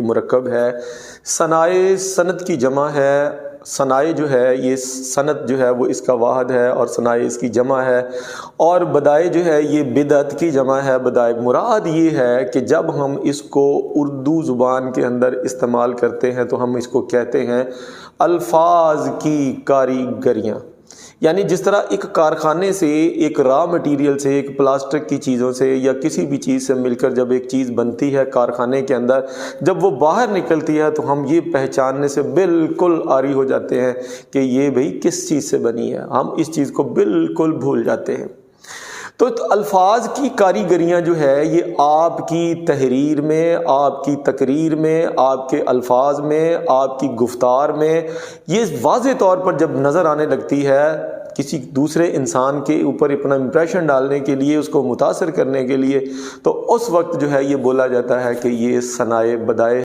مرکب ہے۔ صنائع صنعت کی جمع ہے، صنائع جو ہے یہ صنعت جو ہے وہ اس کا واحد ہے اور صنائع اس کی جمع ہے، اور بدائع جو ہے یہ بدعت کی جمع ہے۔ بدائع مراد یہ ہے کہ جب ہم اس کو اردو زبان کے اندر استعمال کرتے ہیں تو ہم اس کو کہتے ہیں الفاظ کی کاریگریاں، یعنی جس طرح ایک کارخانے سے ایک را مٹیریل سے، ایک پلاسٹک کی چیزوں سے یا کسی بھی چیز سے مل کر جب ایک چیز بنتی ہے کارخانے کے اندر، جب وہ باہر نکلتی ہے تو ہم یہ پہچاننے سے بالکل عاری ہو جاتے ہیں کہ یہ بھئی کس چیز سے بنی ہے، ہم اس چیز کو بالکل بھول جاتے ہیں۔ تو الفاظ کی کاریگریاں جو ہے یہ آپ کی تحریر میں، آپ کی تقریر میں، آپ کے الفاظ میں، آپ کی گفتار میں یہ واضح طور پر جب نظر آنے لگتی ہے کسی دوسرے انسان کے اوپر اپنا امپریشن ڈالنے کے لیے، اس کو متاثر کرنے کے لیے، تو اس وقت جو ہے یہ بولا جاتا ہے کہ یہ صنائع بدائع